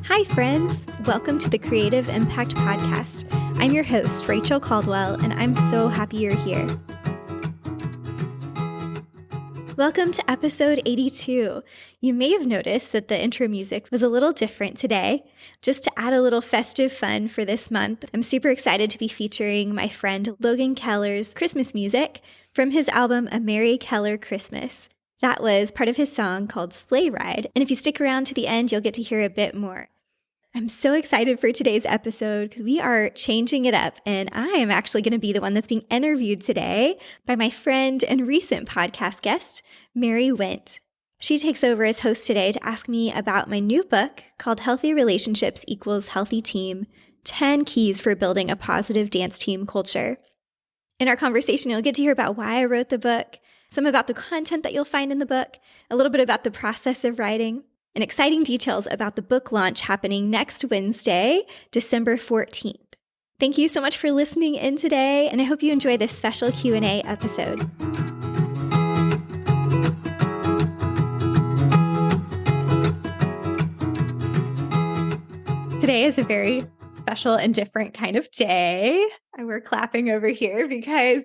Hi, friends. Welcome to the Creative Impact Podcast. I'm your host, Rachel Caldwell, and I'm so happy you're here. Welcome to episode 82. You may have noticed that the intro music was a little different today. Just to add a little festive fun for this month, I'm super excited to be featuring my friend Logan Keller's Christmas music from his album A Mary Keller Christmas. That was part of his song called Sleigh Ride, and if you stick around to the end, you'll get to hear a bit more. I'm so excited for today's episode because we are changing it up, and I am actually going to be the one that's being interviewed today by my friend and recent podcast guest, Mary Wendt. She takes over as host today to ask me about my new book called Healthy Relationships Equals Healthy Team, 10 Keys for Building a Positive Dance Team Culture. In our conversation, you'll get to hear about why I wrote the book, some about the content that you'll find in the book, a little bit about the process of writing, and exciting details about the book launch happening next Wednesday, December 14th. Thank you so much for listening in today, and I hope you enjoy this special Q&A episode. Today is a very special and different kind of day. We're clapping over here because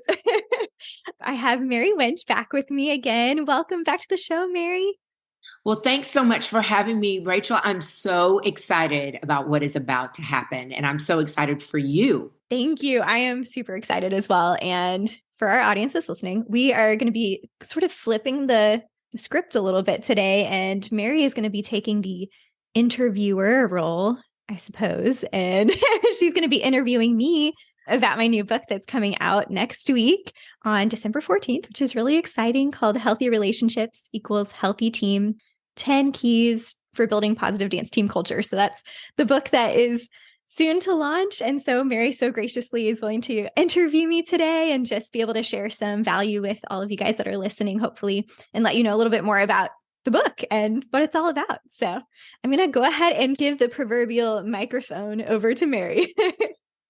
I have Mary Wendt back with me again. Welcome back to the show, Mary. Well, thanks so much for having me, Rachel. I'm so excited about what is about to happen, and I'm so excited for you. Thank you. I am super excited as well. And for our audience that's listening, we are going to be sort of flipping the script a little bit today, and Mary is going to be taking the interviewer role, I suppose, and she's going to be interviewing me about my new book that's coming out next week on December 14th, which is really exciting, called Healthy Relationships Equals Healthy Team, 10 Keys for Building Positive Dance Team Culture. So that's the book that is soon to launch. And so Mary so graciously is willing to interview me today and just be able to share some value with all of you guys that are listening, hopefully, and let you know a little bit more about the book and what it's all about. So I'm going to go ahead and give the proverbial microphone over to Mary.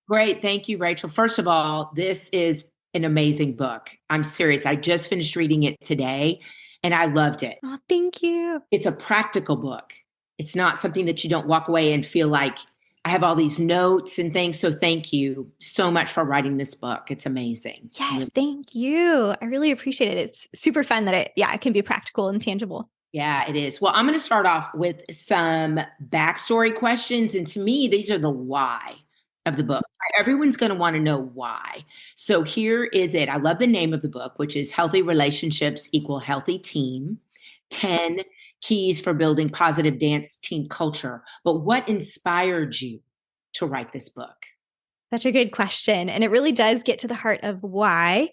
Great. Thank you, Rachel. First of all, this is an amazing book. I'm serious. I just finished reading it today and I loved it. Oh, thank you. It's a practical book. It's not something that you don't walk away and feel like I have all these notes and things. So thank you so much for writing this book. It's amazing. Yes, thank you. I really appreciate it. It's super fun that it can be practical and tangible. Yeah, it is. Well, I'm going to start off with some backstory questions. And to me, these are the why of the book. Everyone's going to want to know why. So here is it. I love the name of the book, which is Healthy Relationships Equal Healthy Team, 10 Keys for Building Positive Dance Team Culture. But what inspired you to write this book? Such a good question. And it really does get to the heart of why.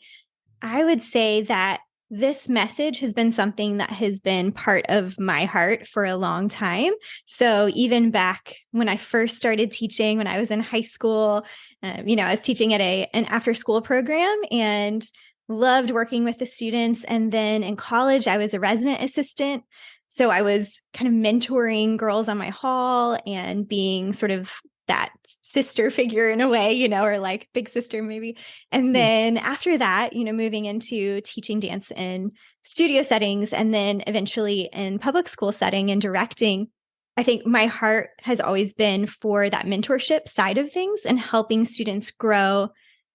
I would say that this message has been something that has been part of my heart for a long time. So even back when I first started teaching, when I was in high school, I was teaching at an after-school program and loved working with the students. And then in college, I was a resident assistant. So I was kind of mentoring girls on my hall and being sort of that sister figure in a way, or like big sister maybe. And then after that, moving into teaching dance in studio settings and then eventually in public school setting and directing, I think my heart has always been for that mentorship side of things and helping students grow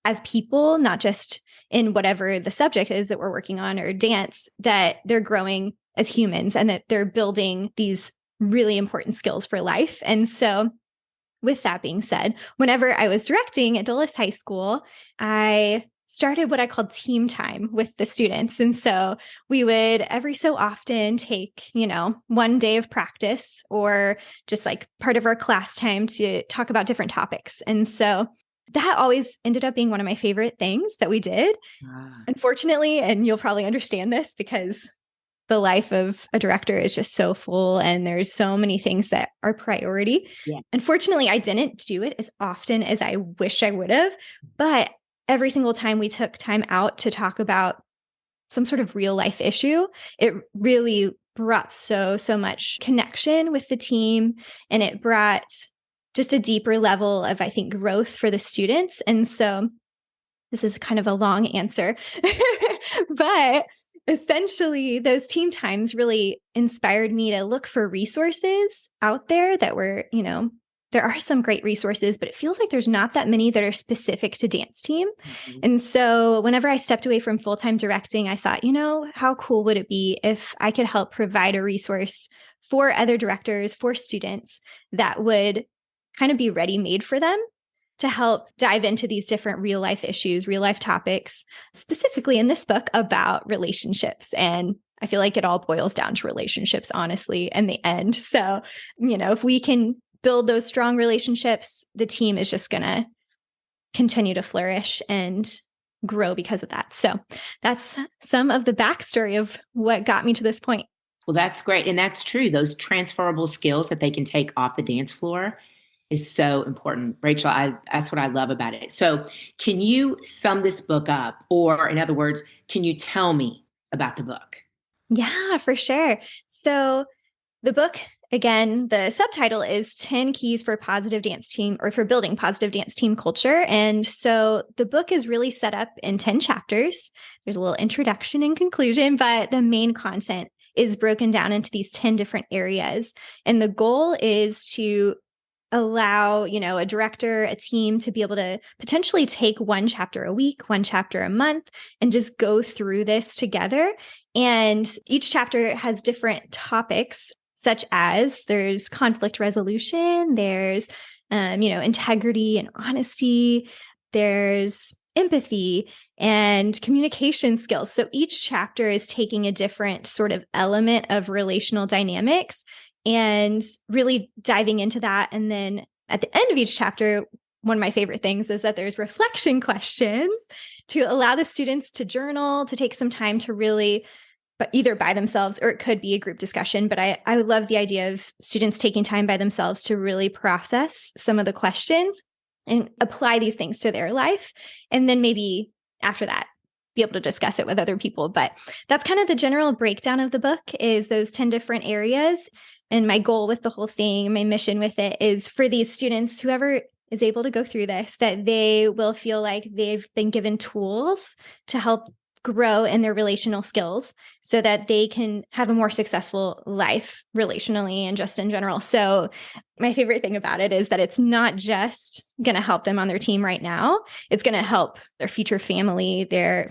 as people, not just in whatever the subject is that we're working on or dance, that they're growing as humans and that they're building these really important skills for life. And so with that being said, whenever I was directing at Dulles High School, I started what I called team time with the students. And so we would every so often take, one day of practice or just like part of our class time to talk about different topics. And so that always ended up being one of my favorite things that we did. Unfortunately, and you'll probably understand this because the life of a director is just so full and there's so many things that are priority. Yeah. Unfortunately, I didn't do it as often as I wish I would have, but every single time we took time out to talk about some sort of real life issue, it really brought so much connection with the team, and it brought just a deeper level of, I think, growth for the students. And so this is kind of a long answer, but essentially, those team times really inspired me to look for resources out there that were, there are some great resources, but it feels like there's not that many that are specific to dance team. Mhm. And so whenever I stepped away from full-time directing, I thought, how cool would it be if I could help provide a resource for other directors, for students that would kind of be ready-made for them to help dive into these different real life issues, real life topics, specifically in this book about relationships. And I feel like it all boils down to relationships, honestly, in the end. So, if we can build those strong relationships, the team is just going to continue to flourish and grow because of that. So that's some of the backstory of what got me to this point. Well, that's great. And that's true. Those transferable skills that they can take off the dance floor is so important. Rachel, that's what I love about it. So can you sum this book up? Or in other words, can you tell me about the book? Yeah, for sure. So the book, again, the subtitle is 10 Keys for Positive Dance Team, or for Building Positive Dance Team Culture. And so the book is really set up in 10 chapters. There's a little introduction and conclusion, but the main content is broken down into these 10 different areas. And the goal is to allow, a director, a team to be able to potentially take one chapter a week, one chapter a month, and just go through this together. And each chapter has different topics, such as there's conflict resolution, there's, integrity and honesty, there's empathy and communication skills. So each chapter is taking a different sort of element of relational dynamics and really diving into that. And then at the end of each chapter, one of my favorite things is that there's reflection questions to allow the students to journal, to take some time to really, but either by themselves, or it could be a group discussion. But I love the idea of students taking time by themselves to really process some of the questions and apply these things to their life. And then maybe after that, be able to discuss it with other people. But that's kind of the general breakdown of the book, is those 10 different areas. And my goal with the whole thing, my mission with it, is for these students, whoever is able to go through this, that they will feel like they've been given tools to help grow in their relational skills so that they can have a more successful life relationally and just in general. So my favorite thing about it is that it's not just going to help them on their team right now. It's going to help their future family,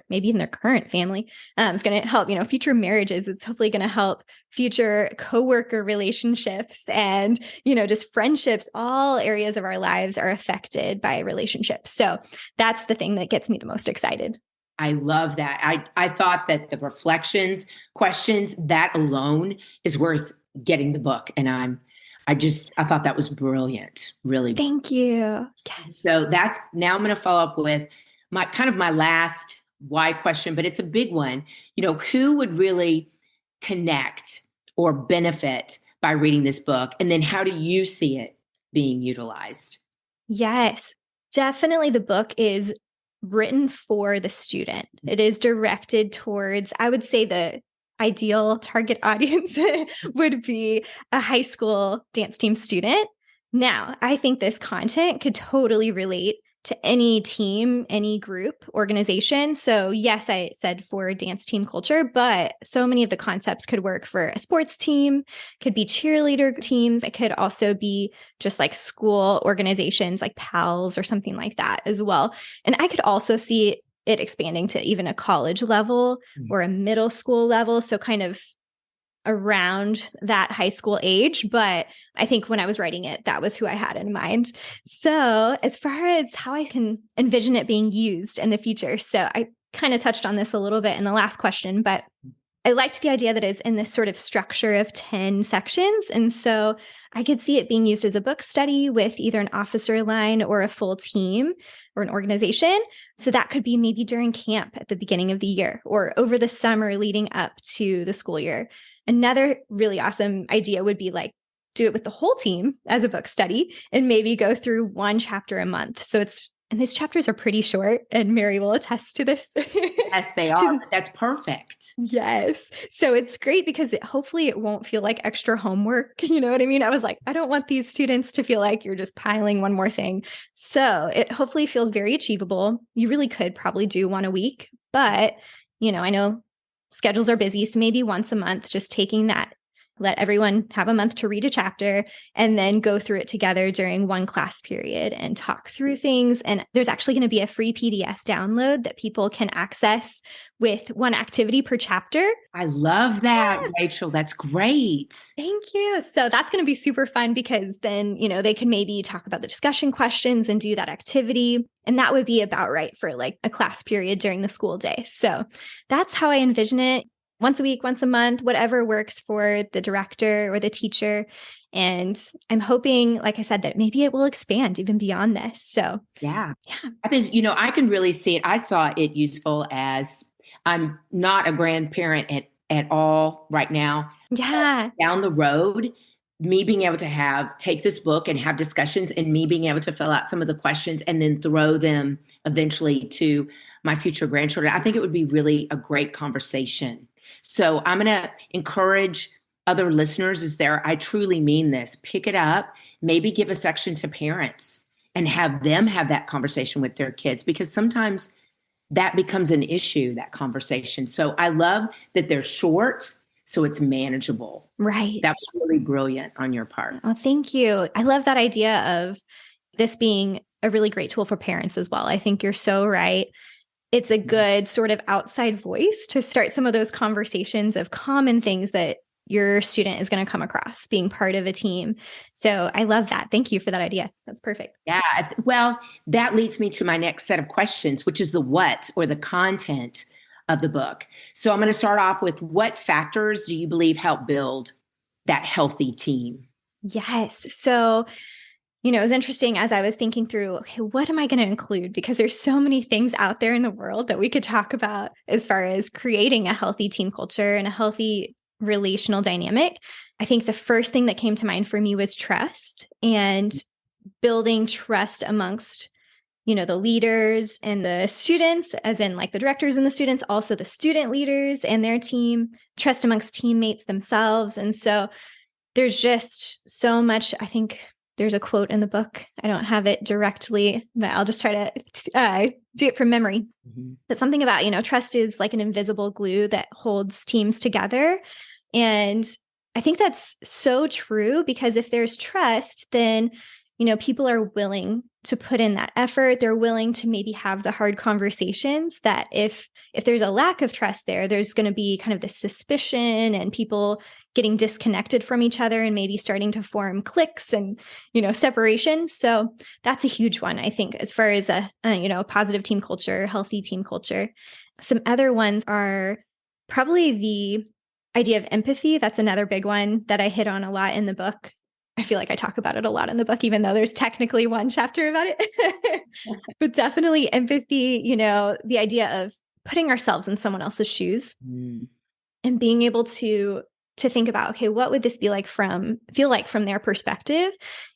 maybe even their current family. It's going to help, future marriages. It's hopefully going to help future coworker relationships and, just friendships. All areas of our lives are affected by relationships. So that's the thing that gets me the most excited. I love that. I thought that the reflections, questions, that alone is worth getting the book. And I thought that was brilliant. Really. Thank you. Yes. So now I'm going to follow up with my last why question, but it's a big one. Who would really connect or benefit by reading this book? And then how do you see it being utilized? Yes, definitely the book is written for the student. It is directed towards, I would say, the ideal target audience would be a high school dance team student. Now, I think this content could totally relate to any team, any group, organization. So yes, I said for dance team culture, but so many of the concepts could work for a sports team, could be cheerleader teams. It could also be just like school organizations like PALS or something like that as well. And I could also see it expanding to even a college level or a middle school level. So kind of around that high school age. But I think when I was writing it, that was who I had in mind. So as far as how I can envision it being used in the future, so I kind of touched on this a little bit in the last question, but I liked the idea that it's in this sort of structure of 10 sections. And so I could see it being used as a book study with either an officer line or a full team or an organization. So that could be maybe during camp at the beginning of the year or over the summer leading up to the school year. Another really awesome idea would be like do it with the whole team as a book study and maybe go through one chapter a month. And these chapters are pretty short, and Mary will attest to this. Yes, they are. That's perfect. Yes. So it's great because hopefully it won't feel like extra homework. You know what I mean? I was like, I don't want these students to feel like you're just piling one more thing. So it hopefully feels very achievable. You really could probably do one a week, but I know schedules are busy. So maybe once a month, just taking that, let everyone have a month to read a chapter and then go through it together during one class period and talk through things. And there's actually going to be a free PDF download that people can access with one activity per chapter. I love that, Rachel. That's great. Thank you. So that's going to be super fun because then, they can maybe talk about the discussion questions and do that activity. And that would be about right for like a class period during the school day. So that's how I envision it. Once a week, once a month, whatever works for the director or the teacher. And I'm hoping, like I said, that maybe it will expand even beyond this. So yeah. I think, I can really see it. I saw it useful as I'm not a grandparent at all right now. Yeah. Down the road, me being able to take this book and have discussions and me being able to fill out some of the questions and then throw them eventually to my future grandchildren, I think it would be really a great conversation. So I'm going to encourage other listeners I truly mean this, pick it up, maybe give a section to parents and have them have that conversation with their kids, because sometimes that becomes an issue, that conversation. So I love that they're short, so it's manageable. Right. That was really brilliant on your part. Oh, thank you. I love that idea of this being a really great tool for parents as well. I think you're so right. It's a good sort of outside voice to start some of those conversations of common things that your student is going to come across being part of a team. So I love that. Thank you for that idea. That's perfect. Yeah. Well, that leads me to my next set of questions, which is the what, or the content of the book. So I'm going to start off with, what factors do you believe help build that healthy team? Yes. So it was interesting as I was thinking through, okay, what am I going to include? Because there's so many things out there in the world that we could talk about as far as creating a healthy team culture and a healthy relational dynamic. I think the first thing that came to mind for me was trust, and building trust amongst, the leaders and the students, as in like the directors and the students, also the student leaders and their team, trust amongst teammates themselves. And so there's just so much, I think. There's a quote in the book. I don't have it directly, but I'll just try to do it from memory. Mm-hmm. But something about, trust is like an invisible glue that holds teams together. And I think that's so true, because if there's trust, then, people are willing to put in that effort. They're willing to maybe have the hard conversations that if there's a lack of trust there's going to be kind of this suspicion and people getting disconnected from each other and maybe starting to form cliques and, separation. So that's a huge one, I think, as far as a positive team culture, healthy team culture. Some other ones are probably the idea of empathy. That's another big one that I hit on a lot in the book. I feel like I talk about it a lot in the book, even though there's technically one chapter about it. But definitely empathy, the idea of putting ourselves in someone else's shoes and being able to think about, okay, what would this feel like from their perspective?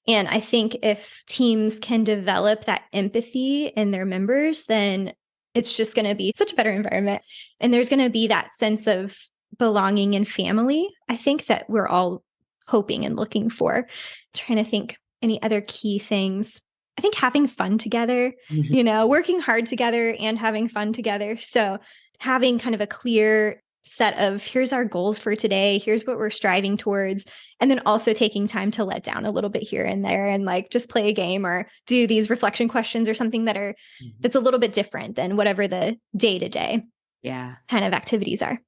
And I think if teams can develop that empathy in their members, then it's just going to be such a better environment. And there's going to be that sense of belonging and family, I think, that we're all hoping and looking for. I'm trying to think any other key things. I think having fun together, working hard together and having fun together. So having kind of a clear set of, here's our goals for today, here's what we're striving towards, and then also taking time to let down a little bit here and there and like just play a game or do these reflection questions or something that's a little bit different than whatever the day-to-day kind of activities are.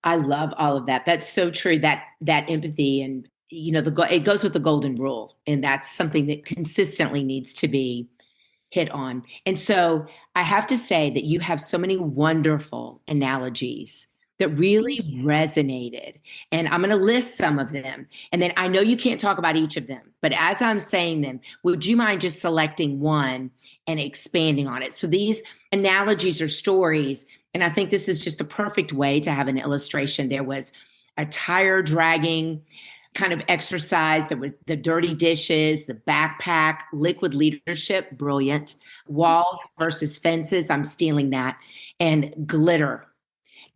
I love all of that. That's so true. That empathy, and it goes with the golden rule, and that's something that consistently needs to be hit on. And so I have to say that you have so many wonderful analogies that really resonated. And I'm going to list some of them. And then I know you can't talk about each of them, but as I'm saying them, would you mind just selecting one and expanding on it? So these analogies are stories. And I think this is just the perfect way to have an illustration. There was a tire dragging kind of exercise. There was the dirty dishes, the backpack, liquid leadership, brilliant. Walls versus fences, I'm stealing that. And glitter.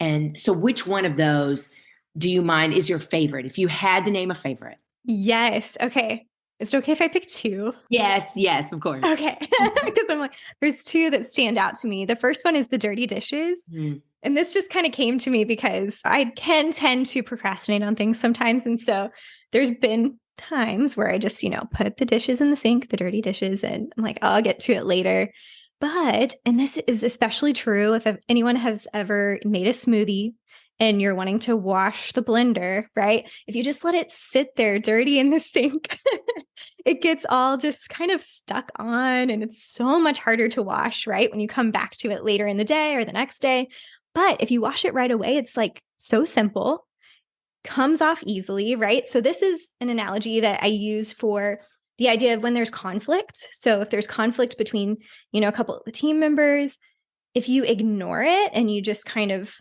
And so which one of those do you mind is your favorite? If you had to name a favorite. Yes. Okay. Is it okay if I pick two? Yes, yes, of course. Okay. Because I'm like, there's two that stand out to me. The first one is the dirty dishes. Mm. And this just kind of came to me because I can tend to procrastinate on things sometimes. And so there's been times where I just, put the dishes in the sink, the dirty dishes, and I'm like, oh, I'll get to it later. But, and this is especially true if anyone has ever made a smoothie and you're wanting to wash the blender, right? If you just let it sit there dirty in the sink, it gets all just kind of stuck on and it's so much harder to wash, right? When you come back to it later in the day or the next day. But if you wash it right away, it's like so simple, comes off easily, right? So this is an analogy that I use for the idea of when there's conflict. So if there's conflict between, a couple of the team members, if you ignore it and you just kind of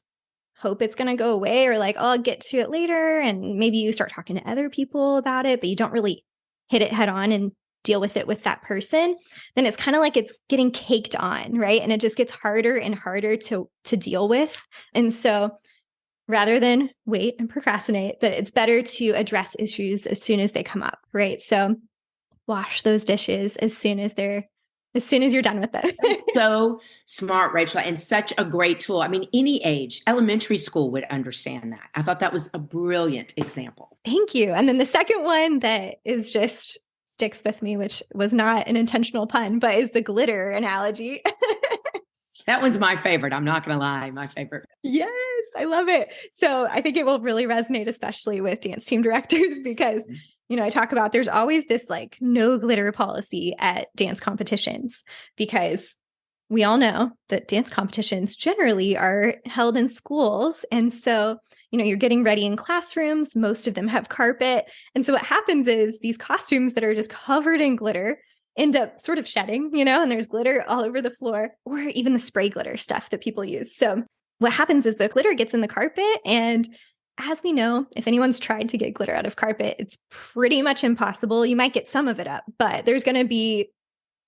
hope it's going to go away or like, oh, I'll get to it later. And maybe you start talking to other people about it, but you don't really hit it head on and deal with it with that person, then it's kind of like it's getting caked on, right? And it just gets harder and harder to deal with. And so rather than wait and procrastinate, that it's better to address issues as soon as they come up, right? So wash those dishes as soon as you're done with them. So smart, Rachel, and such a great tool. I mean, any age, elementary school would understand that. I thought that was a brilliant example. Thank you. And then the second one that is just sticks with me, which was not an intentional pun, but is the glitter analogy. That one's my favorite. I'm not going to lie. My favorite. Yes, I love it. So I think it will really resonate, especially with dance team directors, because, I talk about there's always this like no glitter policy at dance competitions, because we all know that dance competitions generally are held in schools. And so, you're getting ready in classrooms. Most of them have carpet. And so what happens is these costumes that are just covered in glitter end up sort of shedding, and there's glitter all over the floor, or even the spray glitter stuff that people use. So what happens is the glitter gets in the carpet. And as we know, if anyone's tried to get glitter out of carpet, it's pretty much impossible. You might get some of it up, but there's going to be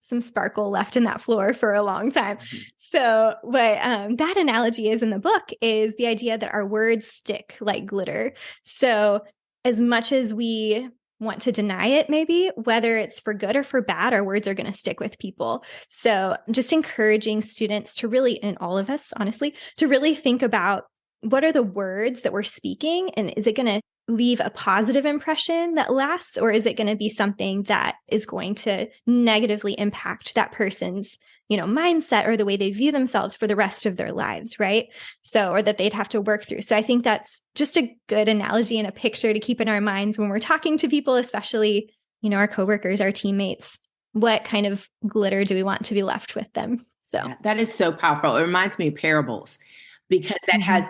some sparkle left in that floor for a long time. So what that analogy is in the book is the idea that our words stick like glitter. So as much as we want to deny it, maybe whether it's for good or for bad, our words are going to stick with people. So just encouraging students to really, and all of us, honestly, to really think about what are the words that we're speaking, and is it going to leave a positive impression that lasts, or is it going to be something that is going to negatively impact that person's, mindset or the way they view themselves for the rest of their lives, right? So, or that they'd have to work through. So I think that's just a good analogy and a picture to keep in our minds when we're talking to people, especially, our coworkers, our teammates. What kind of glitter do we want to be left with them? So yeah, that is so powerful. It reminds me of parables, because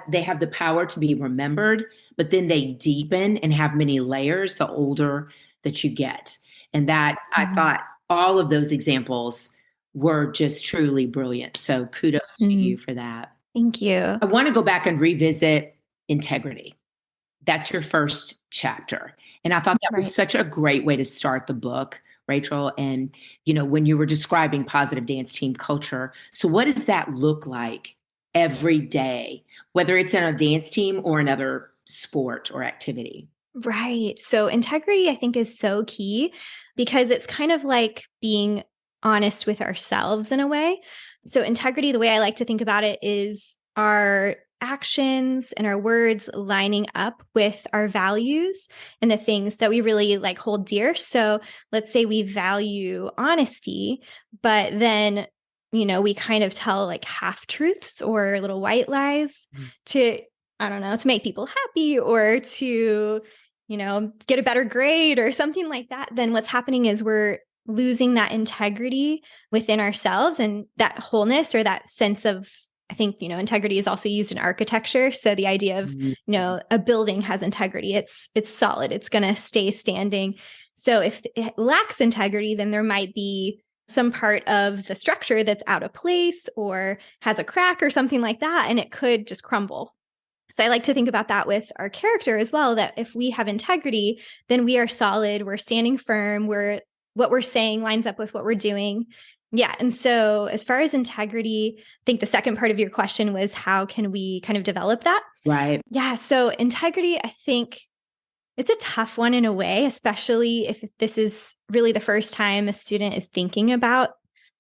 they have the power to be remembered, but then they deepen and have many layers the older that you get. And that I thought all of those examples were just truly brilliant. So kudos to you for that. Thank you. I want to go back and revisit integrity. That's your first chapter. And I thought that was such a great way to start the book, Rachel. And, when you were describing positive dance team culture, so what does that look like every day, whether it's in a dance team or another sport or activity? Right. So integrity, I think, is so key, because it's kind of like being honest with ourselves in a way. So integrity, the way I like to think about it, is our actions and our words lining up with our values and the things that we really like hold dear. So let's say we value honesty, but then we kind of tell like half truths or little white lies to, I don't know, to make people happy or to, get a better grade or something like that. Then what's happening is we're losing that integrity within ourselves and that wholeness or that sense of, I think, integrity is also used in architecture. So the idea of, a building has integrity. It's solid. It's going to stay standing. So if it lacks integrity, then there might be some part of the structure that's out of place or has a crack or something like that, and it could just crumble. So I like to think about that with our character as well, that if we have integrity, then we are solid, we're standing firm, what we're saying lines up with what we're doing. Yeah. And so as far as integrity, I think the second part of your question was how can we kind of develop that? Right. Yeah. So integrity, I think, It's a tough one in a way, especially if this is really the first time a student is thinking about,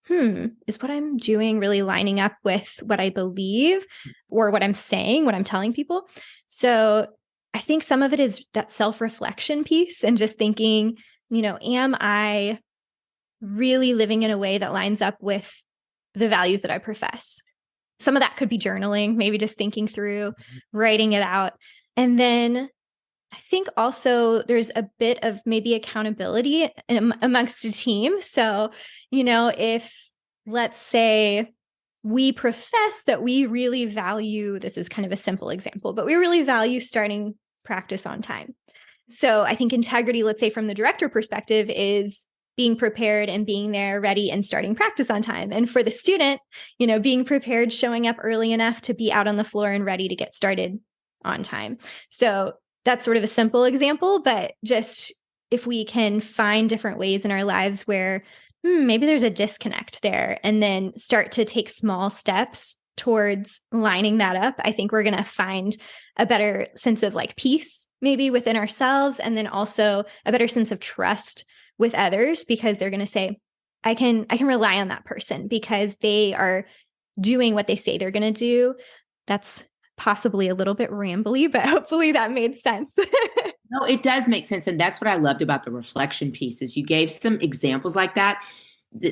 is what I'm doing really lining up with what I believe or what I'm saying, what I'm telling people? So I think some of it is that self-reflection piece and just thinking, am I really living in a way that lines up with the values that I profess? Some of that could be journaling, maybe just thinking through, writing it out. And then I think also there's a bit of maybe accountability amongst a team. So, if let's say we profess that we really value, this is kind of a simple example, but we really value starting practice on time. So I think integrity, let's say from the director perspective, is being prepared and being there ready and starting practice on time. And for the student, being prepared, showing up early enough to be out on the floor and ready to get started on time. So that's sort of a simple example, but just if we can find different ways in our lives where maybe there's a disconnect there and then start to take small steps towards lining that up, I think we're going to find a better sense of like peace maybe within ourselves, and then also a better sense of trust with others, because they're going to say, I can rely on that person because they are doing what they say they're going to do. That's possibly a little bit rambly, but hopefully that made sense. No, it does make sense. And that's what I loved about the reflection pieces. You gave some examples like that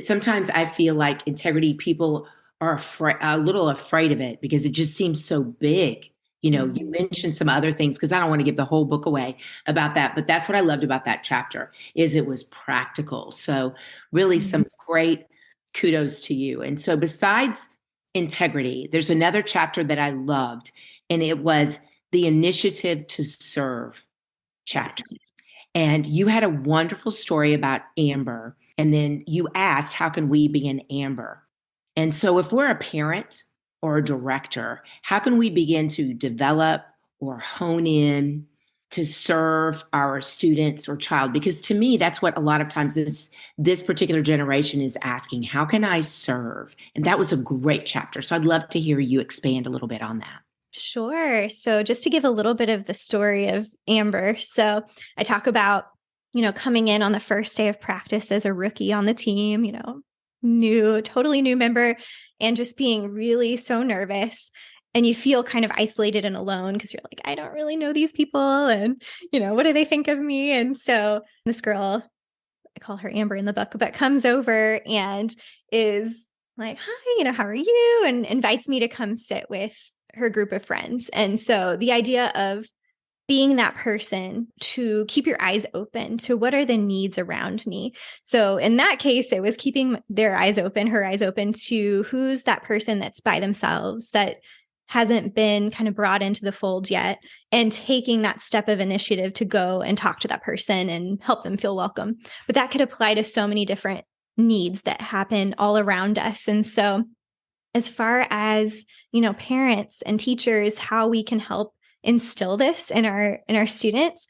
sometimes I feel like integrity people are a little afraid of it because it just seems so big. You mentioned some other things because I don't want to give the whole book away about that, but that's what I loved about that chapter is it was practical. So really some great kudos to you. And so besides integrity, there's another chapter that I loved, and it was the initiative to serve chapter. And you had a wonderful story about Amber. And then you asked, how can we be an Amber? And so if we're a parent or a director, how can we begin to develop or hone in to serve our students or child? Because to me, that's what a lot of times this particular generation is asking, how can I serve? And that was a great chapter. So I'd love to hear you expand a little bit on that. Sure. So just to give a little bit of the story of Amber. So I talk about, coming in on the first day of practice as a rookie on the team, totally new member, and just being really so nervous. And you feel kind of isolated and alone because you're like, I don't really know these people. And, what do they think of me? And so this girl, I call her Amber in the book, but comes over and is like, hi, how are you? And invites me to come sit with her group of friends. And so the idea of being that person to keep your eyes open to what are the needs around me. So in that case, it was keeping her eyes open to who's that person that's by themselves, that hasn't been kind of brought into the fold yet, and taking that step of initiative to go and talk to that person and help them feel welcome. But that could apply to so many different needs that happen all around us. And so as far as, parents and teachers, how we can help instill this in our students,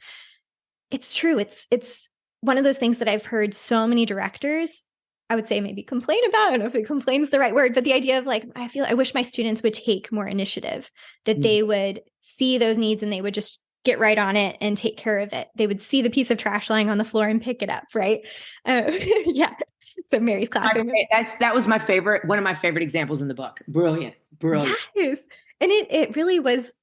it's true. It's one of those things that I've heard so many directors, I would say maybe complain about. I don't know if complain's the right word, but the idea of like, I wish my students would take more initiative, that they would see those needs and they would just get right on it and take care of it. They would see the piece of trash lying on the floor and pick it up, right? Yeah. So Mary's clapping. That was my favorite, one of my favorite examples in the book. Brilliant. Yes. And it really was.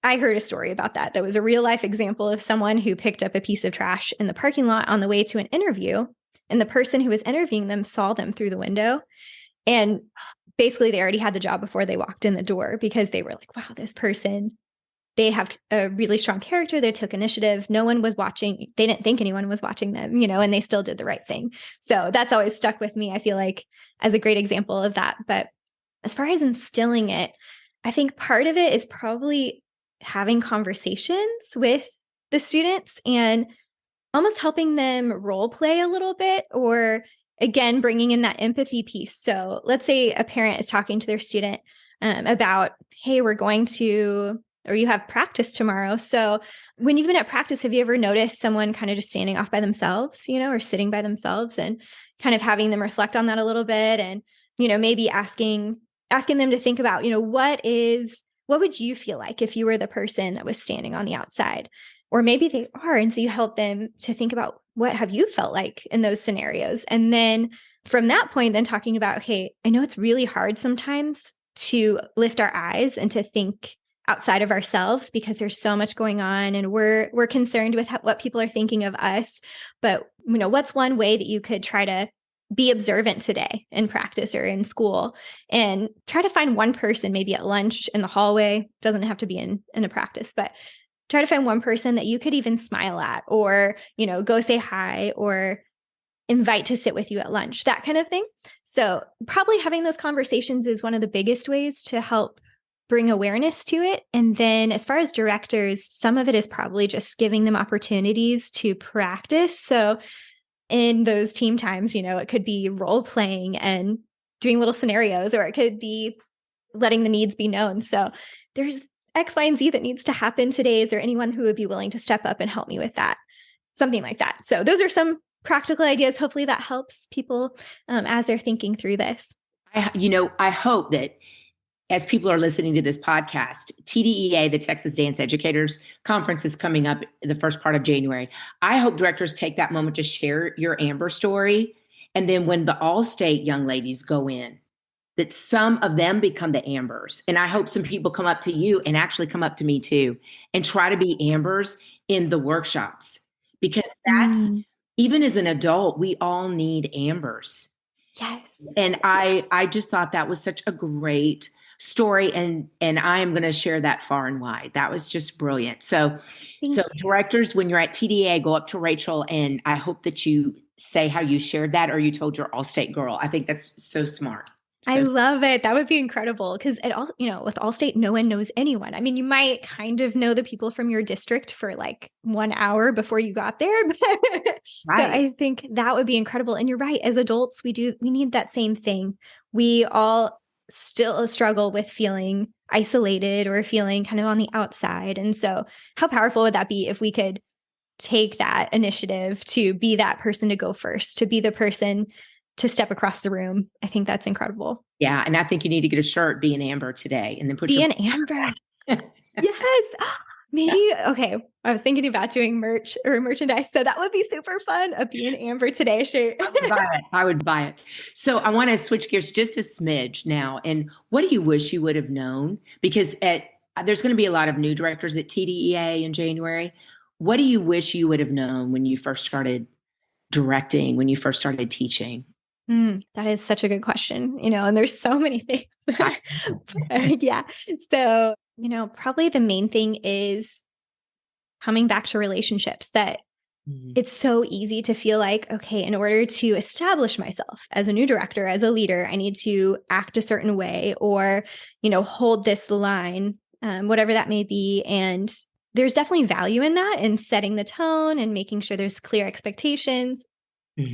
I heard a story about that. That was a real life example of someone who picked up a piece of trash in the parking lot on the way to an interview. And the person who was interviewing them saw them through the window. And basically they already had the job before they walked in the door because they were like, wow, this person, they have a really strong character. They took initiative. No one was watching. They didn't think anyone was watching them, and they still did the right thing. So that's always stuck with me, I feel like, as a great example of that. But as far as instilling it, I think part of it is probably having conversations with the students and almost helping them role play a little bit, or again, bringing in that empathy piece. So let's say a parent is talking to their student about, hey, we're going to, or you have practice tomorrow. So when you've been at practice, have you ever noticed someone kind of just standing off by themselves, or sitting by themselves, and kind of having them reflect on that a little bit, and, maybe asking them to think about, what would you feel like if you were the person that was standing on the outside? or maybe they are. And so you help them to think about, what have you felt like in those scenarios? And then from that point, then talking about, okay, I know it's really hard sometimes to lift our eyes and to think outside of ourselves because there's so much going on and we're concerned with what people are thinking of us. But what's one way that you could try to be observant today in practice or in school, and try to find one person, maybe at lunch, in the hallway, doesn't have to be in a practice, but try to find one person that you could even smile at, or go say hi, or invite to sit with you at lunch, that kind of thing. So probably having those conversations is one of the biggest ways to help bring awareness to it. And then as far as directors, some of it is probably just giving them opportunities to practice. So in those team times, it could be role playing and doing little scenarios, or it could be letting the needs be known. So there's X, Y, and Z that needs to happen today. Is there anyone who would be willing to step up and help me with that? Something like that. So those are some practical ideas. Hopefully that helps people as they're thinking through this. I hope that as people are listening to this podcast, TDEA, the Texas Dance Educators Conference, is coming up the first part of January. I hope directors take that moment to share your Amber story. And then when the All-State young ladies go in, that some of them become the Ambers. And I hope some people come up to you and actually come up to me too and try to be Ambers in the workshops, because even as an adult, we all need Ambers. Yes. And I just thought that was such a great story, and I am going to share that far and wide. That was just brilliant. So directors, when you're at TDA, go up to Rachel, and I hope that you say how you shared that, or you told your All-State girl. I think that's so smart. I love it. That would be incredible, because with Allstate, no one knows anyone. I mean, you might kind of know the people from your district for like 1 hour before you got there. But right. So I think that would be incredible. And you're right. As adults, we need that same thing. We all still struggle with feeling isolated or feeling kind of on the outside. And so how powerful would that be if we could take that initiative to be that person to go first, to be the person to step across the room? I think that's incredible. Yeah. And I think you need to get a shirt, Be an Amber today, and then Be an Amber. Yes. Maybe. Okay. I was thinking about doing merch or merchandise. So that would be super fun. A Be an Amber today shirt. I would buy it. So I want to switch gears just a smidge now. And what do you wish you would have known? Because there's going to be a lot of new directors at TDEA in January. What do you wish you would have known when you first started directing, when you first started teaching? That is such a good question, and there's so many things. Yeah. So, probably the main thing is coming back to relationships, that it's so easy to feel like, okay, in order to establish myself as a new director, as a leader, I need to act a certain way, or, hold this line, whatever that may be. And there's definitely value in that, in setting the tone and making sure there's clear expectations.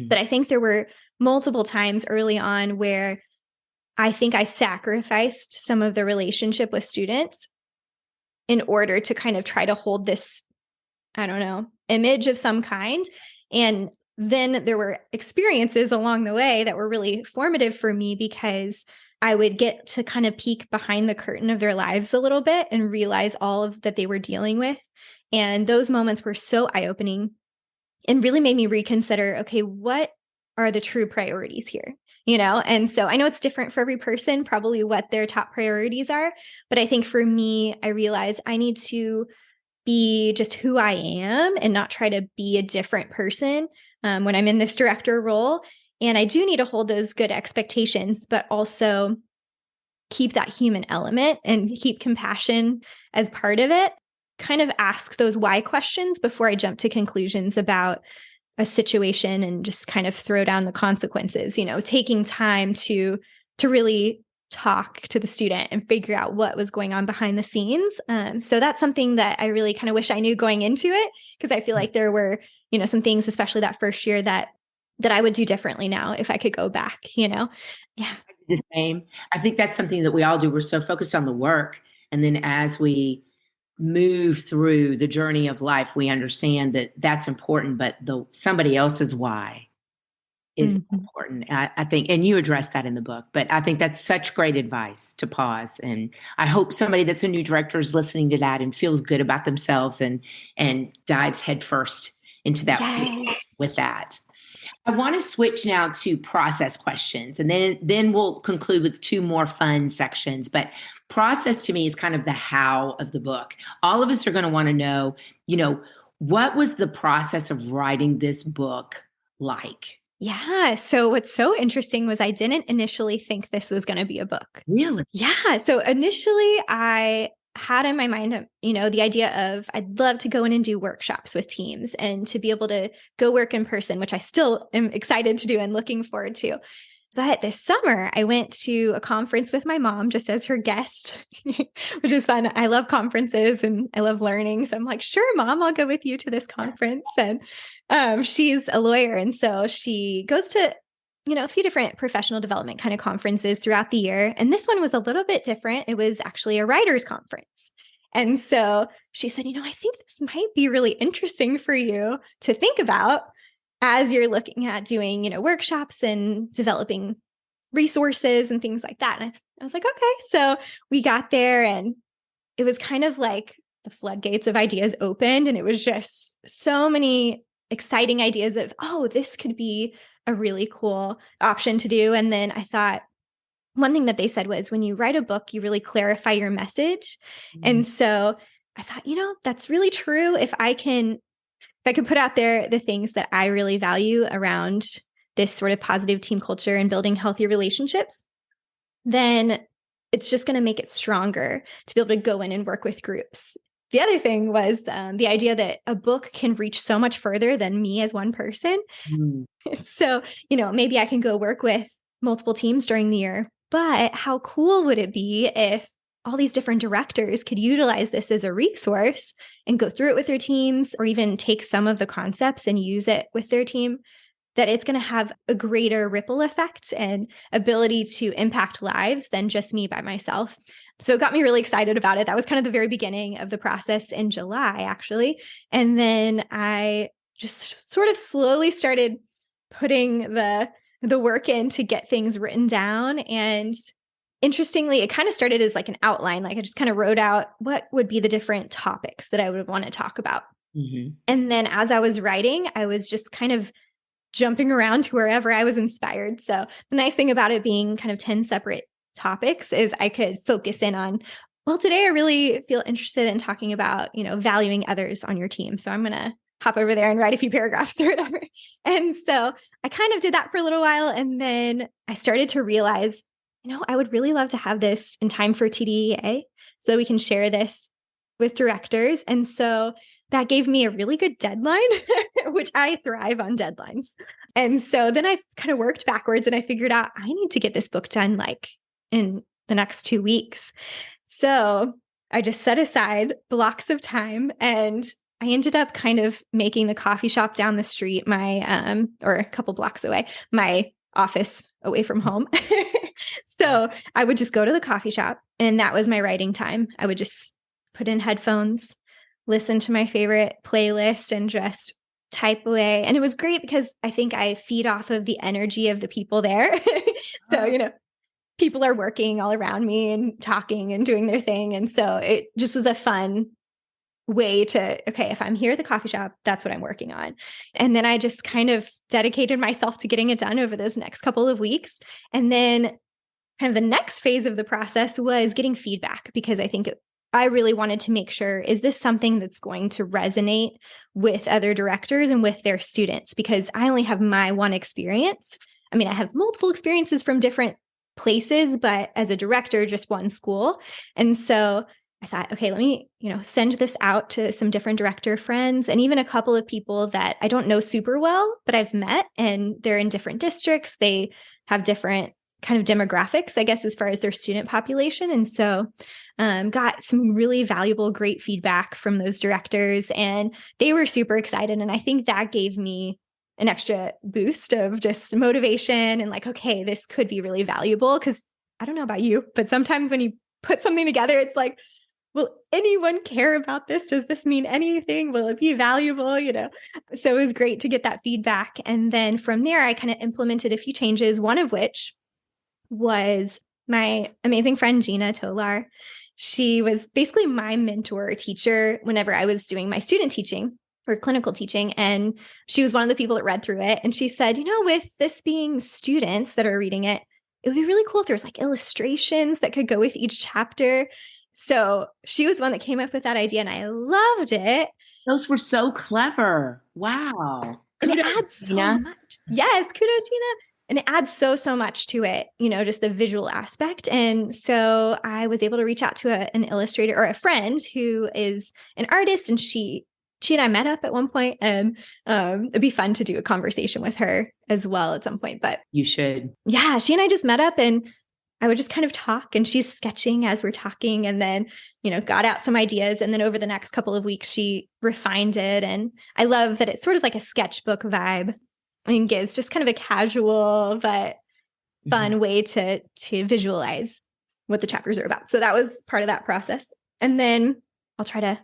But I think there were multiple times early on where I think I sacrificed some of the relationship with students in order to kind of try to hold this, I don't know, image of some kind. And then there were experiences along the way that were really formative for me, because I would get to kind of peek behind the curtain of their lives a little bit and realize all of that they were dealing with. And those moments were so eye-opening and really made me reconsider, okay, what are the true priorities here? And so I know it's different for every person, probably what their top priorities are. But I think for me, I realized I need to be just who I am and not try to be a different person when I'm in this director role. And I do need to hold those good expectations, but also keep that human element and keep compassion as part of it. Kind of ask those why questions before I jump to conclusions about a situation and just kind of throw down the consequences, taking time to really talk to the student and figure out what was going on behind the scenes. So that's something that I really kind of wish I knew going into it, because I feel like there were, some things, especially that first year, that I would do differently now if I could go back, Yeah. The same. I think that's something that we all do. We're so focused on the work. And then as we move through the journey of life, we understand that that's important, but somebody else's why is important. I think, and you address that in the book, but I think that's such great advice to pause. And I hope somebody that's a new director is listening to that and feels good about themselves and dives headfirst into that Yes. with that. I want to switch now to process questions, and then we'll conclude with two more fun sections. But process to me is kind of the how of the book. All of us are going to want to know, what was the process of writing this book like? Yeah. So what's so interesting was I didn't initially think this was going to be a book. Really? Yeah. So initially I had in my mind, the idea of I'd love to go in and do workshops with teams and to be able to go work in person, which I still am excited to do and looking forward to. But this summer, I went to a conference with my mom just as her guest, which is fun. I love conferences and I love learning. So I'm like, sure, Mom, I'll go with you to this conference. And she's a lawyer. And so she goes to, a few different professional development kind of conferences throughout the year. And this one was a little bit different. It was actually a writer's conference. And so she said, I think this might be really interesting for you to think about as you're looking at doing, workshops and developing resources and things like that. And I was like, okay. So we got there and it was kind of like the floodgates of ideas opened. And it was just so many exciting ideas of, oh, this could be a really cool option to do. And then I thought, one thing that they said was when you write a book, you really clarify your message. And so I thought, that's really true. If I could put out there the things that I really value around this sort of positive team culture and building healthy relationships, then it's just going to make it stronger to be able to go in and work with groups. The other thing was the idea that a book can reach so much further than me as one person. So, maybe I can go work with multiple teams during the year, but how cool would it be if all these different directors could utilize this as a resource and go through it with their teams, or even take some of the concepts and use it with their team, that it's going to have a greater ripple effect and ability to impact lives than just me by myself. So it got me really excited about it. That was kind of the very beginning of the process in July, actually. And then I just sort of slowly started putting the work in to get things written down. And interestingly, it kind of started as like an outline. Like I just kind of wrote out what would be the different topics that I would want to talk about. And then as I was writing, I was just kind of jumping around to wherever I was inspired. So the nice thing about it being kind of 10 separate topics is I could focus in on, well, today I really feel interested in talking about, valuing others on your team. So I'm going to hop over there and write a few paragraphs or whatever. And so I kind of did that for a little while. And then I started to realize, I would really love to have this in time for TDEA so that we can share this with directors. And so that gave me a really good deadline, which I thrive on deadlines. And so then I kind of worked backwards and I figured out I need to get this book done like in the next 2 weeks. So I just set aside blocks of time and I ended up kind of making the coffee shop down the street, or a couple blocks away, my office away from home. So I would just go to the coffee shop and that was my writing time. I would just put in headphones, listen to my favorite playlist and just type away. And it was great because I think I feed off of the energy of the people there. So, people are working all around me and talking and doing their thing. And so it just was a fun way to, okay, if I'm here at the coffee shop, that's what I'm working on. And then I just kind of dedicated myself to getting it done over those next couple of weeks. And then kind of the next phase of the process was getting feedback, because I think I really wanted to make sure, is this something that's going to resonate with other directors and with their students? Because I only have my one experience. I mean, I have multiple experiences from different places, but as a director, just one school. And so I thought, okay, let me, send this out to some different director friends and even a couple of people that I don't know super well, but I've met, and they're in different districts. They have different kind of demographics, I guess, as far as their student population. And so got some really valuable, great feedback from those directors, and they were super excited. And I think that gave me an extra boost of just motivation and like, okay, this could be really valuable. Because I don't know about you, but sometimes when you put something together, it's like, will anyone care about this? Does this mean anything? Will it be valuable? So it was great to get that feedback. And then from there, I kind of implemented a few changes, one of which was my amazing friend, Gina Tolar. She was basically my mentor teacher whenever I was doing my student teaching or clinical teaching. And she was one of the people that read through it. And she said, with this being students that are reading it, it would be really cool if there was like illustrations that could go with each chapter. So she was the one that came up with that idea and I loved it. Those were so clever. Wow. And Kudos, it adds Gina. so much. Yes, kudos, Gina. And it adds so much to it, just the visual aspect. And so I was able to reach out to an illustrator or a friend who is an artist. And she and I met up at one point, and it'd be fun to do a conversation with her as well at some point. But you should. Yeah, she and I just met up and I would just kind of talk, and she's sketching as we're talking, and then, got out some ideas. And then over the next couple of weeks, she refined it. And I love that it's sort of like a sketchbook vibe and gives just kind of a casual but fun way to visualize what the chapters are about. So that was part of that process. And then I'll try to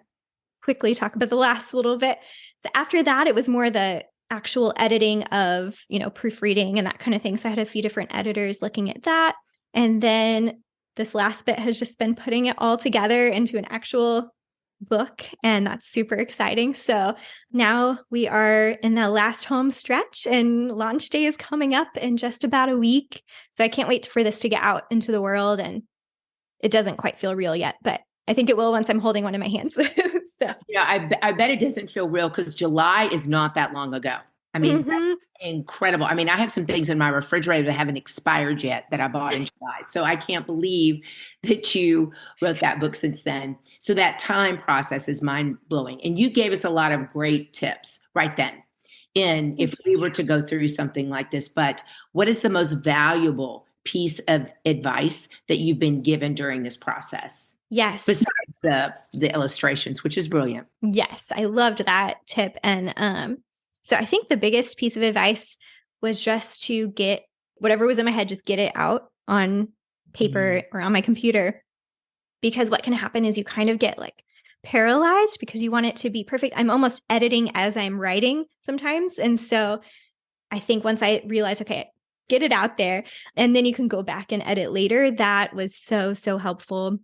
quickly talk about the last little bit. So after that, it was more the actual editing of, proofreading and that kind of thing. So I had a few different editors looking at that. And then this last bit has just been putting it all together into an actual book. And that's super exciting. So now we are in the last home stretch and launch day is coming up in just about a week. So I can't wait for this to get out into the world. And it doesn't quite feel real yet, but I think it will once I'm holding one in my hands. So. Yeah, I bet it doesn't feel real because July is not that long ago. I mean, that's incredible. I mean, I have some things in my refrigerator that haven't expired yet that I bought in July. So I can't believe that you wrote that book since then. So that time process is mind blowing. And you gave us a lot of great tips right then. And if we were to go through something like this, but what is the most valuable piece of advice that you've been given during this process? Yes. Besides the illustrations, which is brilliant. Yes, I loved that tip. And so I think the biggest piece of advice was just to get whatever was in my head, just get it out on paper or on my computer. Because what can happen is you kind of get like paralyzed because you want it to be perfect. I'm almost editing as I'm writing sometimes. And so I think once I realized, okay, get it out there and then you can go back and edit later. That was so helpful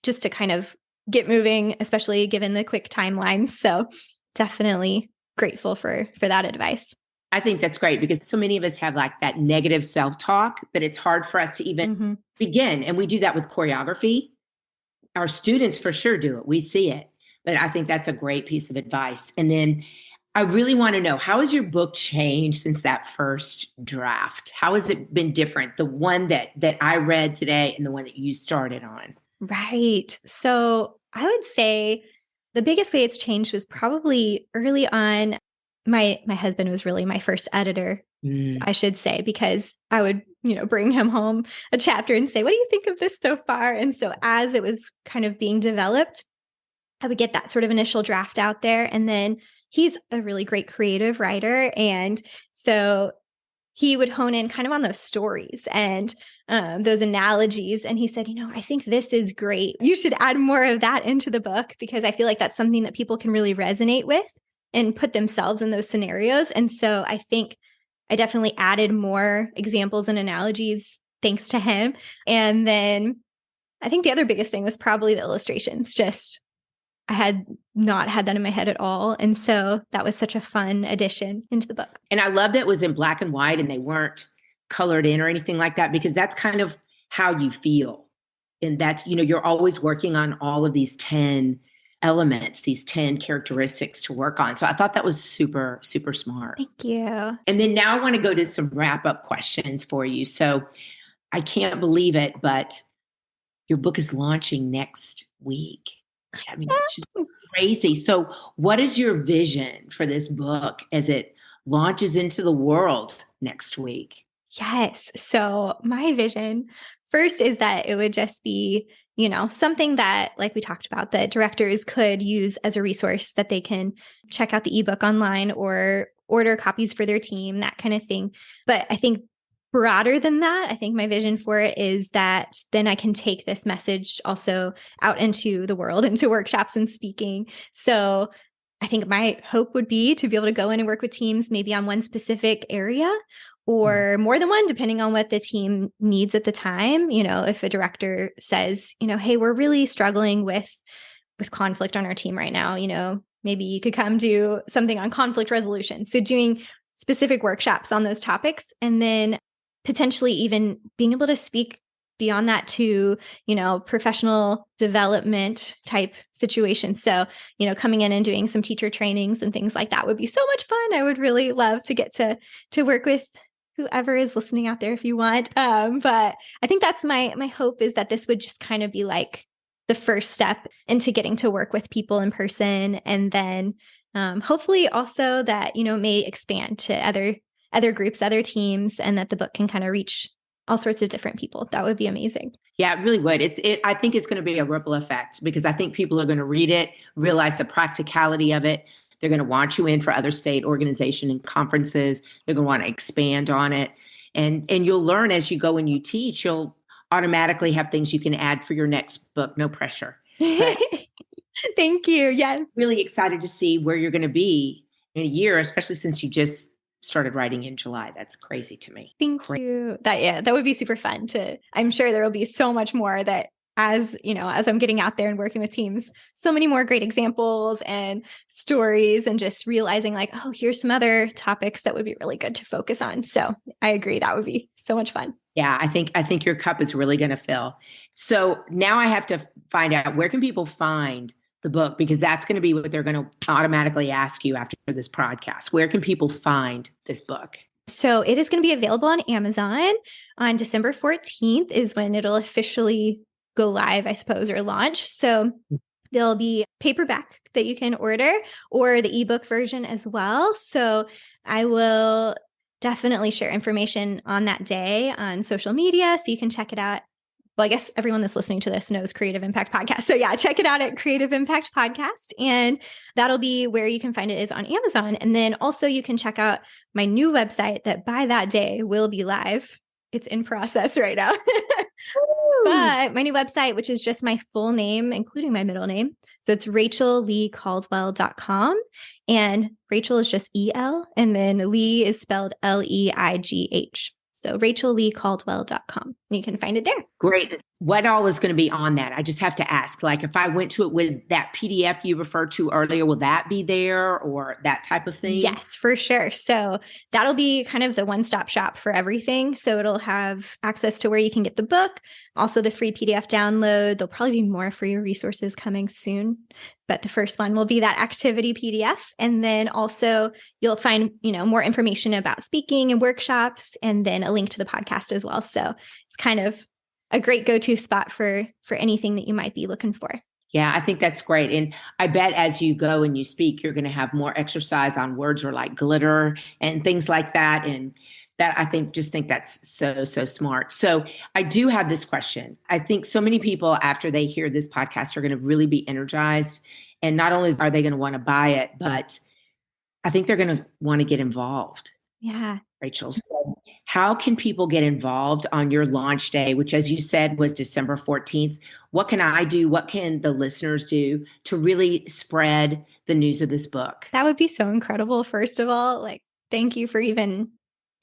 just to kind of get moving, especially given the quick timeline. So definitely grateful for that advice. I think that's great because so many of us have like that negative self-talk that it's hard for us to even begin. And we do that with choreography. Our students for sure do it. We see it. But I think that's a great piece of advice. And then I really want to know, how has your book changed since that first draft? How has it been different? The one that I read today and the one that you started on? Right. So I would say the biggest way it's changed was probably early on. My husband was really my first editor, I should say, because I would, bring him home a chapter and say, what do you think of this so far? And so as it was kind of being developed, I would get that sort of initial draft out there. And then he's a really great creative writer. And so he would hone in kind of on those stories and those analogies. And he said, I think this is great. You should add more of that into the book because I feel like that's something that people can really resonate with and put themselves in those scenarios. And so I think I definitely added more examples and analogies thanks to him. And then I think the other biggest thing was probably the illustrations. Just I had not had that in my head at all. And so that was such a fun addition into the book. And I love that it was in black and white and they weren't colored in or anything like that, because that's kind of how you feel. And that's, you're always working on all of these 10 elements, these 10 characteristics to work on. So I thought that was super, super smart. Thank you. And then now I want to go to some wrap-up questions for you. So I can't believe it, but your book is launching next week. I mean, it's just crazy. So what is your vision for this book as it launches into the world next week? Yes. So my vision first is that it would just be, something that, like we talked about, that directors could use as a resource that they can check out the ebook online or order copies for their team, that kind of thing. But I think broader than that. I think my vision for it is that then I can take this message also out into the world, into workshops and speaking. So I think my hope would be to be able to go in and work with teams maybe on one specific area or more than one, depending on what the team needs at the time. If a director says, hey, we're really struggling with conflict on our team right now, maybe you could come do something on conflict resolution. So doing specific workshops on those topics, and then potentially even being able to speak beyond that to, professional development type situations. So, coming in and doing some teacher trainings and things like that would be so much fun. I would really love to get to work with whoever is listening out there if you want. But I think that's my hope, is that this would just kind of be like the first step into getting to work with people in person. And then hopefully also that, may expand to other groups, other teams, and that the book can kind of reach all sorts of different people. That would be amazing. Yeah, it really would. I think it's going to be a ripple effect, because I think people are going to read it, realize the practicality of it. They're going to want you in for other state organization and conferences. They're going to want to expand on it. And you'll learn as you go and you teach, you'll automatically have things you can add for your next book. No pressure. But thank you. Yeah. Really excited to see where you're going to be in a year, especially since you just started writing in July. That's crazy to me. Thank you. That would be super fun I'm sure there will be so much more that as I'm getting out there and working with teams, so many more great examples and stories, and just realizing like, oh, here's some other topics that would be really good to focus on. So I agree. That would be so much fun. Yeah, I think your cup is really going to fill. So now I have to find out, where can people find the book? Because that's going to be what they're going to automatically ask you after this podcast. Where can people find this book? So it is going to be available on Amazon on December 14th is when it'll officially go live, I suppose, or launch. So there'll be paperback that you can order, or the ebook version as well. So I will definitely share information on that day on social media, so you can check it out. Well, I guess everyone that's listening to this knows Creative Impact Podcast. So yeah, check it out at Creative Impact Podcast. And that'll be where you can find it, is on Amazon. And then also you can check out my new website that by that day will be live. It's in process right now. But my new website, which is just my full name, including my middle name. So it's rachelleecaldwell.com. And Rachel is just E-L. And then Lee is spelled Leigh. So rachelleecaldwell.com. You can find it there. Great. What all is going to be on that? I just have to ask, like, if I went to it with that PDF you referred to earlier, will that be there, or that type of thing? Yes, for sure. So that'll be kind of the one-stop shop for everything. So it'll have access to where you can get the book, also the free PDF download. There'll probably be more free resources coming soon, but the first one will be that activity PDF. And then also you'll find, more information about speaking and workshops, and then a link to the podcast as well. So it's kind of a great go-to spot for anything that you might be looking for. Yeah, I think that's great. And I bet as you go and you speak, you're going to have more exercise on words or like glitter and things like that. And that, I think that's so smart. So I do have this question. I think so many people, after they hear this podcast, are going to really be energized. And not only are they going to want to buy it, but I think they're going to want to get involved. Yeah. Rachel, so how can people get involved on your launch day, which, as you said, was December 14th? What can I do? What can the listeners do to really spread the news of this book? That would be so incredible. First of all, thank you for even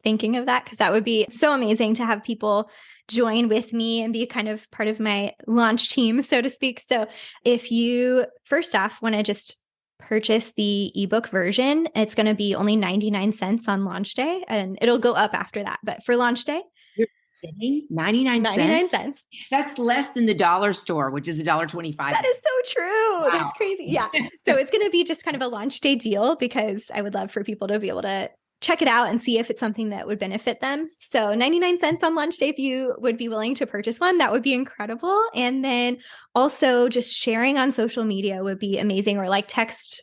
thinking of that, because that would be so amazing to have people join with me and be kind of part of my launch team, so to speak. So if you, first off, want to just purchase the ebook version, it's going to be only 99 cents on launch day, and it'll go up after that. But for launch day, you're kidding? 99 cents? 99 cents. That's less than the dollar store, which is $1.25. That is so true. Wow. That's crazy. Yeah. So it's going to be just kind of a launch day deal, because I would love for people to be able to check it out and see if it's something that would benefit them. So 99 cents on launch day, if you would be willing to purchase one, that would be incredible. And then also just sharing on social media would be amazing, or text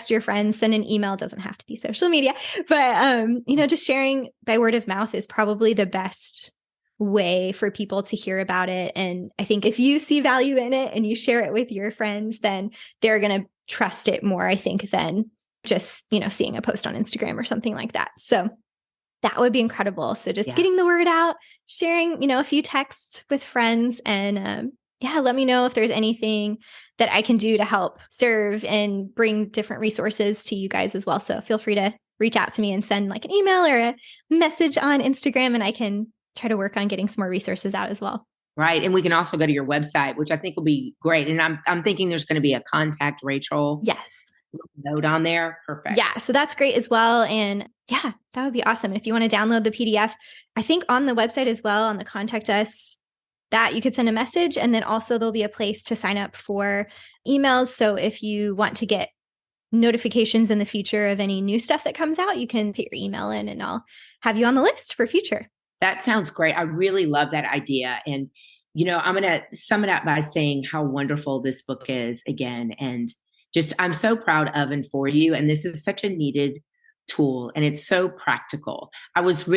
your friends, send an email. It doesn't have to be social media, but, just sharing by word of mouth is probably the best way for people to hear about it. And I think if you see value in it and you share it with your friends, then they're going to trust it more, I think, than just, seeing a post on Instagram or something like that. So that would be incredible. So just Yeah. getting the word out, sharing, a few texts with friends, and let me know if there's anything that I can do to help serve and bring different resources to you guys as well. So feel free to reach out to me and send like an email or a message on Instagram, and I can try to work on getting some more resources out as well. Right. And we can also go to your website, which I think will be great. And I'm thinking there's going to be a contact Rachel note on there. Perfect. Yeah. So that's great as well. And yeah, that would be awesome. If you want to download the PDF, I think on the website as well, on the contact us, that you could send a message. And then also there'll be a place to sign up for emails. So if you want to get notifications in the future of any new stuff that comes out, you can put your email in and I'll have you on the list for future. That sounds great. I really love that idea. And, I'm going to sum it up by saying how wonderful this book is again. And just, I'm so proud of and for you. And this is such a needed tool and it's so practical. I was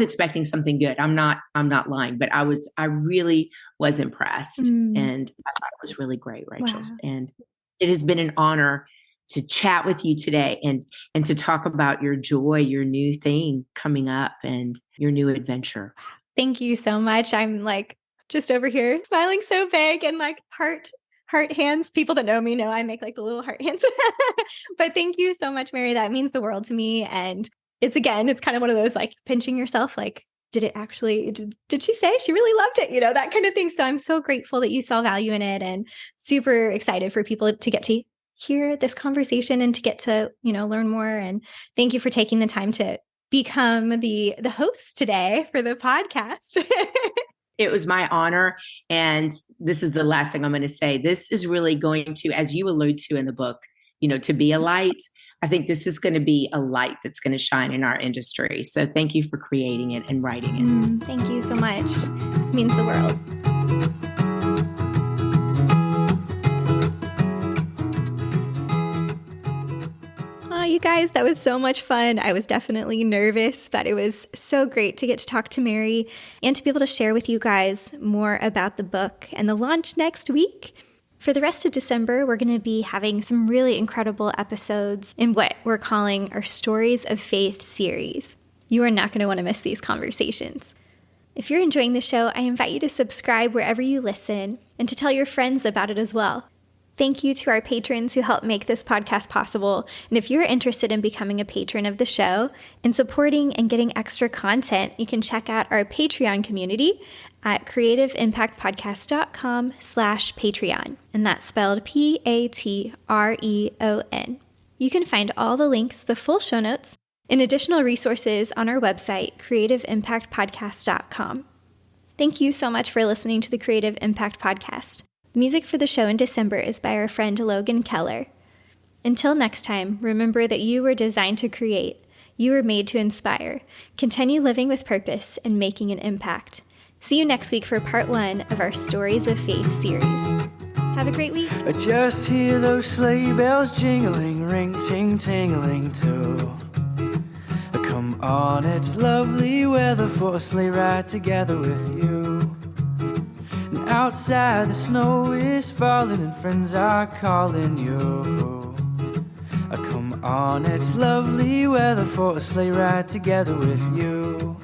expecting something good. I'm not lying, but I really was impressed and I thought it was really great, Rachel. Wow. And it has been an honor to chat with you today and to talk about your joy, your new thing coming up and your new adventure. Thank you so much. I'm like just over here smiling so big and like heart hands. People that know me know I make like the little heart hands. But thank you so much, Mary. That means the world to me. And it's kind of one of those like pinching yourself, like, did it actually, did she say she really loved it? That kind of thing. So I'm so grateful that you saw value in it and super excited for people to get to hear this conversation and to get to, learn more. And thank you for taking the time to become the host today for the podcast. It was my honor. And this is the last thing I'm going to say. This is really going to, as you allude to in the book, to be a light. I think this is going to be a light that's going to shine in our industry. So thank you for creating it and writing it. Thank you so much. It means the world. You guys, that was so much fun. I was definitely nervous, but it was so great to get to talk to Mary and to be able to share with you guys more about the book and the launch next week. For the rest of December, we're going to be having some really incredible episodes in what we're calling our Stories of Faith series. You are not going to want to miss these conversations. If you're enjoying the show, I invite you to subscribe wherever you listen and to tell your friends about it as well. Thank you to our patrons who help make this podcast possible. And if you're interested in becoming a patron of the show and supporting and getting extra content, you can check out our Patreon community at creativeimpactpodcast.com/Patreon. And that's spelled Patreon. You can find all the links, the full show notes, and additional resources on our website, creativeimpactpodcast.com. Thank you so much for listening to the Creative Impact Podcast. Music for the show in December is by our friend Logan Keller. Until next time, remember that you were designed to create. You were made to inspire. Continue living with purpose and making an impact. See you next week for part 1 of our Stories of Faith series. Have a great week. I just hear those sleigh bells jingling, ring, ting, tingling too. Come on, it's lovely weather for a sleigh ride together with you. Outside the snow is falling and friends are calling you. Come on, it's lovely weather for a sleigh ride together with you.